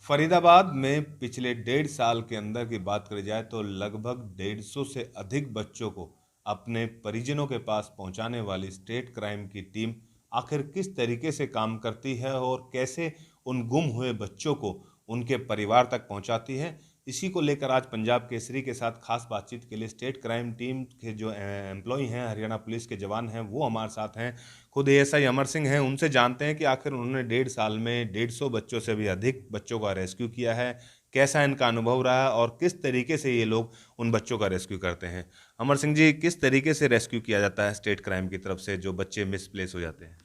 फरीदाबाद में पिछले 1.5 साल के अंदर की बात करी जाए तो लगभग 150 से अधिक बच्चों को अपने परिजनों के पास पहुंचाने वाली स्टेट क्राइम की टीम आखिर किस तरीके से काम करती है और कैसे उन गुम हुए बच्चों को उनके परिवार तक पहुंचाती है। इसी को लेकर आज पंजाब केसरी के साथ खास बातचीत के लिए स्टेट क्राइम टीम के जो एम्प्लॉय हैं, हरियाणा पुलिस के जवान हैं, वो हमारे साथ हैं। खुद एएसआई अमर सिंह हैं, उनसे जानते हैं कि आखिर उन्होंने 1.5 साल में 150 बच्चों से भी अधिक बच्चों का रेस्क्यू किया है, कैसा इनका अनुभव रहा और किस तरीके से ये लोग उन बच्चों का रेस्क्यू करते हैं। अमर सिंह जी, किस तरीके से रेस्क्यू किया जाता है स्टेट क्राइम की तरफ से जो बच्चे मिसप्लेस हो जाते हैं?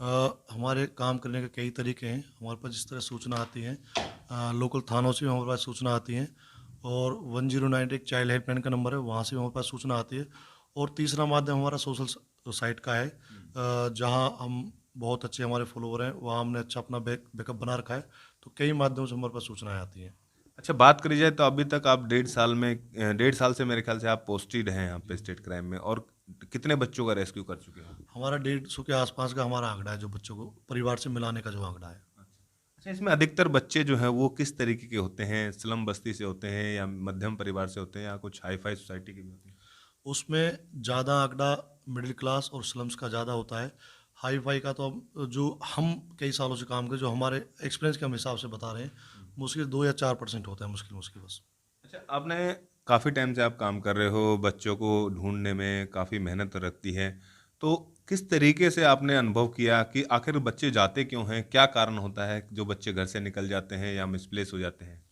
हमारे काम करने के कई तरीके हैं। हमारे पास जिस तरह सूचना आती है, लोकल थानों से भी हमारे पास सूचना आती है, और 1098 एक चाइल्ड हेल्पलाइन का नंबर है, वहाँ से भी हमारे पास सूचना आती है। और तीसरा माध्यम हमारा सोशल साइट का है, जहाँ हम बहुत अच्छे हमारे फॉलोवर हैं, वहाँ हमने अच्छा अपना बैकअप बना रखा है। तो कई माध्यमों से हमारे पास सूचनाएं आती हैं। अच्छा, बात करी जाए तो अभी तक आप 1.5 साल में 1.5 साल से मेरे ख्याल से आप पोस्टेड हैं यहाँ पे स्टेट क्राइम में, और कितने बच्चों का रेस्क्यू कर चुके हैं? हमारा 150 के आसपास का हमारा आंकड़ा है, जो बच्चों को परिवार से मिलाने का जो आंकड़ा है। अच्छा, इसमें अधिकतर बच्चे जो हैं वो किस तरीके के होते हैं? स्लम बस्ती से होते हैं या मध्यम परिवार से होते हैं या कुछ हाई फाई सोसाइटी के भी होते हैं? उसमें ज़्यादा आंकड़ा मिडिल क्लास और स्लम्स का ज़्यादा होता है। हाई फाई का तो अब जो हम कई सालों से काम कर, जो हमारे एक्सपीरियंस के हम हिसाब से बता रहे हैं, मुश्किल 2 या 4% होता है, मुश्किल मुश्किल बस। अच्छा, आपने काफ़ी टाइम से आप काम कर रहे हो, बच्चों को ढूंढने में काफ़ी मेहनत लगती है, तो किस तरीके से आपने अनुभव किया कि आखिर बच्चे जाते क्यों हैं? क्या कारण होता है जो बच्चे घर से निकल जाते हैं या मिसप्लेस हो जाते हैं?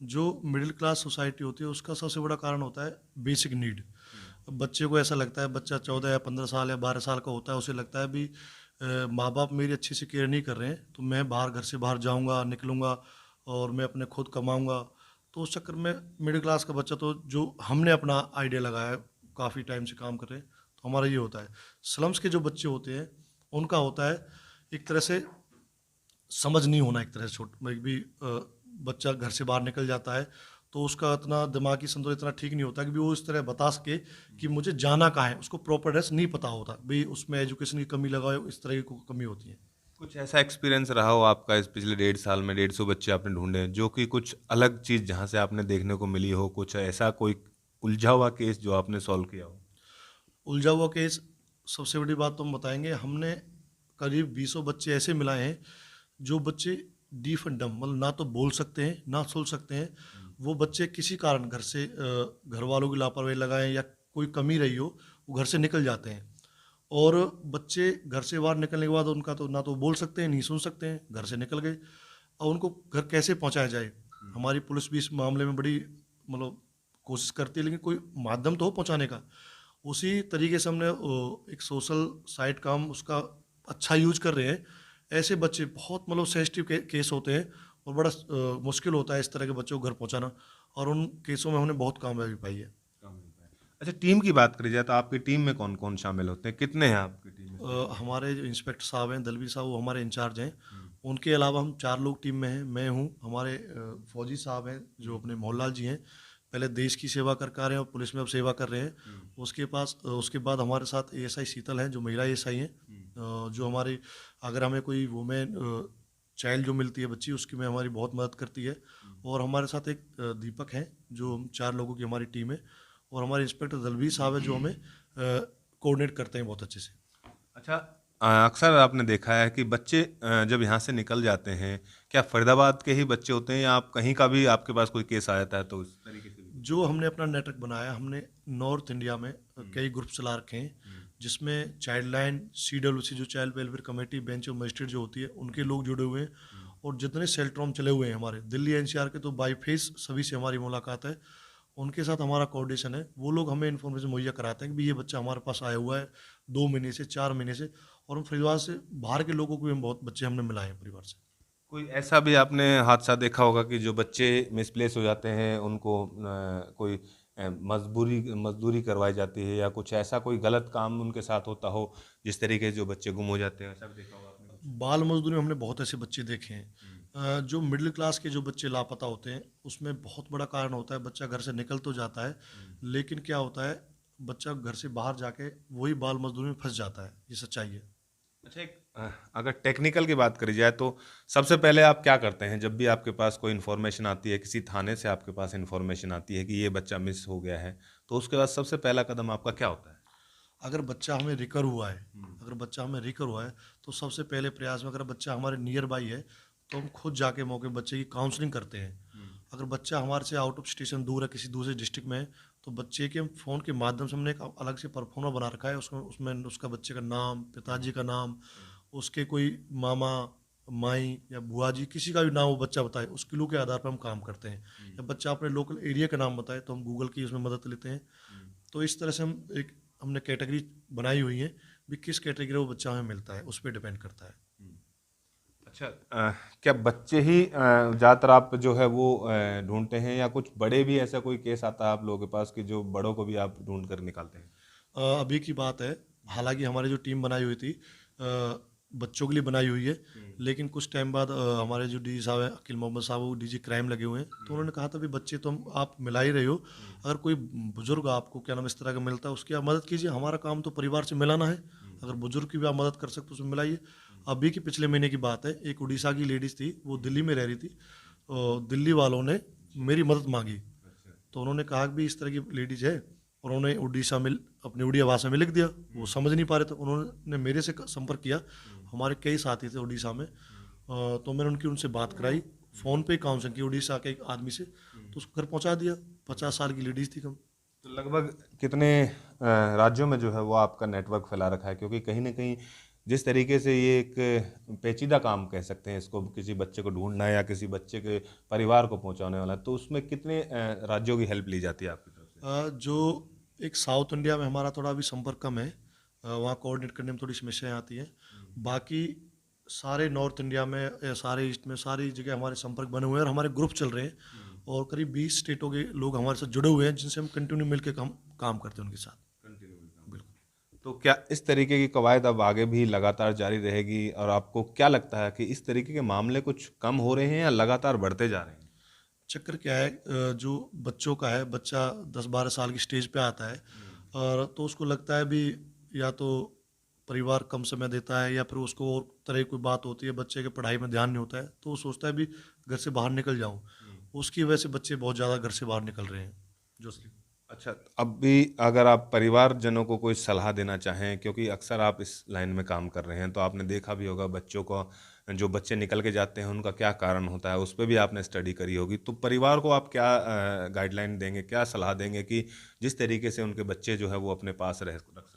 जो मिडिल क्लास सोसाइटी होती है, उसका सबसे बड़ा कारण होता है बेसिक नीड। बच्चे को ऐसा लगता है, बच्चा 14 या 15 साल या 12 साल का होता है, उसे लगता है भी माँ बाप मेरी अच्छे से केयर नहीं कर रहे हैं, तो मैं बाहर, घर से बाहर जाऊंगा, निकलूंगा और मैं अपने खुद कमाऊंगा। तो उस चक्कर में मिडिल क्लास का बच्चा, तो जो हमने अपना आइडिया लगाया है, काफ़ी टाइम से काम कर रहे हैं, तो हमारा ये होता है। स्लम्स के जो बच्चे होते हैं, उनका होता है एक तरह से समझ नहीं होना, एक तरह से छोट एक भी बच्चा घर से बाहर निकल जाता है, तो उसका इतना दिमागी संतुलन इतना ठीक नहीं होता कि भी वो इस तरह बता सके कि मुझे जाना कहाँ है। उसको प्रॉपर एड्रेस नहीं पता होता भाई, उसमें एजुकेशन की कमी लगा हो, इस तरह की कमी होती है। कुछ ऐसा एक्सपीरियंस रहा हो आपका इस पिछले 1.5 साल में, 150 बच्चे आपने ढूंढे जो कि कुछ अलग चीज़ जहाँ से आपने देखने को मिली हो, कुछ ऐसा कोई उलझा हुआ केस जो आपने सॉल्व किया हो? उलझा हुआ केस, सबसे बड़ी बात तो हम बताएंगे, हमने करीब 20 बच्चे ऐसे मिलाए हैं, जो बच्चे डीफ एंड डम, मतलब ना तो बोल सकते हैं ना सुन सकते हैं। वो बच्चे किसी कारण घर से घर वालों की लापरवाही लगाएं या कोई कमी रही हो, वो घर से निकल जाते हैं। और बच्चे घर से बाहर निकलने के बाद उनका तो ना तो बोल सकते हैं, नहीं सुन सकते हैं, घर से निकल गए। और उनको घर कैसे पहुंचाया जाए, हमारी पुलिस भी इस मामले में बड़ी मतलब कोशिश करती है, लेकिन कोई माध्यम तो हो पहुंचाने का। उसी तरीके से हमने एक सोशल साइट का हम उसका अच्छा यूज कर रहे हैं। ऐसे बच्चे बहुत मतलब सेंसिटिव केस होते हैं, और बड़ा मुश्किल होता है इस तरह के बच्चों को घर पहुंचाना, और उन केसों में हमने बहुत कामयाबी पाई है। कम मिलता है। अच्छा, टीम की बात करी जाए तो आपकी टीम में कौन कौन शामिल होते हैं? कितने हैं आपकी टीम में स्टेट क्राइम? हमारे जो इंस्पेक्टर साहब हैं, दलवी साहब, वो हमारे इंचार्ज हैं। उनके अलावा हम 4 लोग टीम में हैं। मैं हूँ, हमारे फौजी साहब हैं जो अपने मोहनलाल जी हैं, पहले देश की सेवा कर आ रहे हैं और पुलिस में अब सेवा कर रहे हैं। उसके बाद हमारे साथ एएसआई शीतल हैं, जो महिला एएसआई हैं, जो हमारी, अगर हमें कोई वुमेन चाइल्ड जो मिलती है, बच्ची, उसकी में हमारी बहुत मदद करती है। और हमारे साथ एक दीपक हैं, जो 4 लोगों की हमारी टीम है। और हमारे इंस्पेक्टर दलवीर साहब है, जो हमें कोऑर्डिनेट करते हैं बहुत अच्छे से। अच्छा, अक्सर आपने देखा है कि बच्चे जब यहाँ से निकल जाते हैं, क्या फरीदाबाद के ही बच्चे होते हैं या आप कहीं का भी आपके पास कोई केस आ जाता है तो इस तरीके से भी? जो हमने अपना नेटवर्क बनाया, हमने नॉर्थ इंडिया में कई ग्रुप चला रखे हैं, जिसमें चाइल्ड लाइन, CWC जो child welfare committee, bench of magistrate जो होती है, उनके लोग जुड़े हुए हैं। और जितने सेल्ट्रॉम चले हुए हैं हमारे दिल्ली NCR के, तो बाई फेस सभी से हमारी मुलाकात है। उनके साथ हमारा कोऑर्डिनेशन है। वो लोग हमें इन्फॉर्मेशन मुहैया कराते हैं कि भी ये बच्चा हमारे पास आया हुआ है 2 महीने से, 4 महीने से। और हम फरीदाबाद से बाहर के लोगों को भी हम बहुत बच्चे हमने मिलाए हैं परिवार से। कोई ऐसा भी आपने हादसा देखा होगा कि जो बच्चे मिसप्लेस हो जाते हैं उनको कोई मजबूरी मजदूरी करवाई जाती है या कुछ ऐसा कोई गलत काम उनके साथ होता हो जिस तरीके से जो बच्चे गुम हो जाते हैं, ऐसा भी देखा होगा आपने कुछ? बाल मजदूरी में हमने बहुत ऐसे बच्चे देखे हैं। हम्म। जो मिडिल क्लास के जो बच्चे लापता होते हैं, उसमें बहुत बड़ा कारण होता है, बच्चा घर से निकल तो जाता है, लेकिन क्या होता है, बच्चा घर से बाहर जाके वही बाल मजदूरी में फंस जाता है। ये सच्चाई है। अच्छा, अगर टेक्निकल की बात करी जाए तो सबसे पहले आप क्या करते हैं जब भी आपके पास कोई इन्फॉर्मेशन आती है, किसी थाने से आपके पास इन्फॉर्मेशन आती है कि ये बच्चा मिस हो गया है, तो उसके बाद सबसे पहला कदम आपका क्या होता है? अगर बच्चा हमें रिकर हुआ है, हम्म। अगर बच्चा हमें रिकर हुआ है, तो सबसे पहले प्रयास में अगर बच्चा हमारे नियर बाई है, तो हम खुद जाके मौके पे बच्चे की काउंसलिंग करते हैं। हम्म। अगर बच्चा हमारे से आउट ऑफ स्टेशन दूर है, किसी दूसरे डिस्ट्रिक्ट में है, तो बच्चे के फ़ोन के माध्यम से हमने एक अलग से परफॉर्मा बना रखा है, उसमें उसमें उसका बच्चे का नाम, पिताजी का नाम, उसके कोई मामा, माई या बुआ जी, किसी का भी नाम वो बच्चा बताए, उस क्लू के आधार पर हम काम करते हैं। या बच्चा अपने लोकल एरिया का नाम बताए, तो हम गूगल की उसमें मदद लेते हैं। तो इस तरह से हमने कैटेगरी बनाई हुई है, भी किस कैटेगरी वो बच्चा हमें मिलता है, उस पर डिपेंड करता है। अच्छा, क्या बच्चे ही ज़्यादातर आप जो है वो ढूंढते हैं या कुछ बड़े भी ऐसा कोई केस आता है आप लोगों के पास कि जो बड़ों को भी आप ढूंढ कर निकालते हैं? अभी की बात है, हालांकि हमारी जो टीम बनाई हुई थी बच्चों के लिए बनाई हुई है, लेकिन कुछ टाइम बाद हमारे जो डी साहब हैं, अकील मोहम्मद साहब, वो डीजी क्राइम लगे हुए हैं, तो उन्होंने कहा था भी बच्चे तो आप मिला ही रहे हो, अगर कोई बुजुर्ग आपको क्या नाम इस तरह का मिलता है, उसकी आप मदद कीजिए, हमारा काम तो परिवार से मिलाना है। अगर बुजुर्ग की भी आप मदद कर सकते हो उसमें मिलाइए। अभी की पिछले महीने की बात है, एक उड़ीसा की लेडीज़ थी, वो दिल्ली में रह रही थी, दिल्ली वालों ने मेरी मदद मांगी, तो उन्होंने कहा कि भी इस तरह की लेडीज है, और उन्होंने उड़ीसा में अपनी उड़िया भाषा में लिख दिया, वो समझ नहीं पा रहे थे, उन्होंने मेरे से संपर्क किया। हमारे कई साथी थे उड़ीसा में, तो मैंने उनसे बात कराई, फ़ोन पे ही काउंसलिंग की उड़ीसा के एक आदमी से, तो उसको घर पहुंचा दिया। 50 साल की लेडीज़ थी कम। तो लगभग कितने राज्यों में जो है वो आपका नेटवर्क फैला रखा है? क्योंकि कहीं ना कहीं जिस तरीके से ये एक पेचीदा काम कह सकते हैं इसको, किसी बच्चे को ढूंढना या किसी बच्चे के परिवार को पहुंचाने वाला, तो उसमें कितने राज्यों की हेल्प ली जाती है आपकी तरफ से? जो एक साउथ इंडिया में हमारा थोड़ा अभी संपर्क कम है, वहाँ कोऑर्डिनेट करने में थोड़ी समस्याएं आती हैं। बाकी सारे नॉर्थ इंडिया में या सारे ईस्ट में सारी जगह हमारे संपर्क बने हुए हैं, और हमारे ग्रुप चल रहे हैं, और करीब 20 स्टेटों के लोग हमारे साथ जुड़े हुए हैं, जिनसे हम कंटिन्यू मिलकर काम करते हैं उनके साथ। बिल्कुल। तो क्या इस तरीके की कवायद अब आगे भी लगातार जारी रहेगी, और आपको क्या लगता है कि इस तरीके के मामले कुछ कम हो रहे हैं या लगातार बढ़ते जा रहे हैं? चक्कर क्या है, जो बच्चों का है, बच्चा 10-12 साल की स्टेज पे आता है, और तो उसको लगता है भी, या तो परिवार कम समय देता है, या फिर उसको और तरह की कोई बात होती है, बच्चे के पढ़ाई में ध्यान नहीं होता है, तो वो सोचता है भी घर से बाहर निकल जाऊं। उसकी वजह से बच्चे बहुत ज़्यादा घर से बाहर निकल रहे हैं जो। अच्छा, अब भी अगर आप परिवारजनों को कोई सलाह देना चाहें, क्योंकि अक्सर आप इस लाइन में काम कर रहे हैं, तो आपने देखा भी होगा बच्चों को, जो बच्चे निकल के जाते हैं उनका क्या कारण होता है, उस पर भी आपने स्टडी करी होगी, तो परिवार को आप क्या गाइडलाइन देंगे, क्या सलाह देंगे कि जिस तरीके से उनके बच्चे जो है वो अपने पास रख सकें?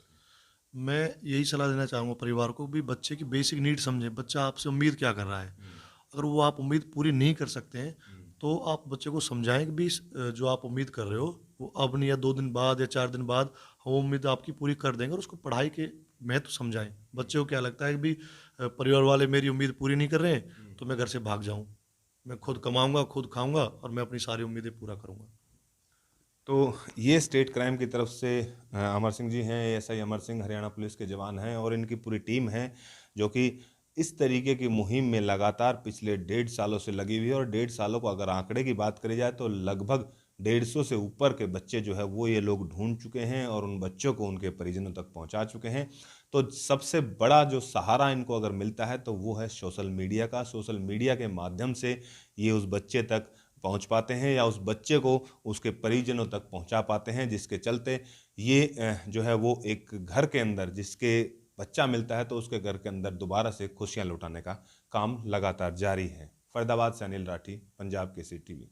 मैं यही सलाह देना चाहूँगा परिवार को भी, बच्चे की बेसिक नीड समझें, बच्चा आपसे उम्मीद क्या कर रहा है। अगर वो आप उम्मीद पूरी नहीं कर सकते हैं, तो आप बच्चे को समझाएं कि भी जो आप उम्मीद कर रहे हो, वो अब नहीं, या 2 दिन बाद या 4 दिन बाद हम उम्मीद आपकी पूरी कर देंगे, और उसको पढ़ाई के महत्व समझाएं। बच्चे को क्या लगता है कि भी परिवार वाले मेरी उम्मीद पूरी नहीं कर रहे हैं, तो मैं घर से भाग जाऊँ, मैं खुद कमाऊँगा, खुद खाऊँगा, और मैं अपनी सारी उम्मीदें पूरा करूँगा। तो ये स्टेट क्राइम की तरफ से अमर सिंह जी हैं, एएसआई अमर सिंह, हरियाणा पुलिस के जवान हैं, और इनकी पूरी टीम है जो कि इस तरीके की मुहिम में लगातार पिछले 1.5 सालों से लगी हुई है। और 1.5 सालों को अगर आंकड़े की बात करी जाए तो लगभग 150 से ऊपर के बच्चे जो है वो ये लोग ढूंढ चुके हैं, और उन बच्चों को उनके परिजनों तक पहुंचा चुके हैं। तो सबसे बड़ा जो सहारा इनको अगर मिलता है तो वो है सोशल मीडिया का। सोशल मीडिया के माध्यम से ये उस बच्चे तक पहुंच पाते हैं, या उस बच्चे को उसके परिजनों तक पहुंचा पाते हैं, जिसके चलते ये जो है वो एक घर के अंदर जिसके बच्चा मिलता है तो उसके घर के अंदर दोबारा से खुशियां लौटाने का काम लगातार जारी है। फरीदाबाद से अनिल राठी, पंजाब केसरी टीवी।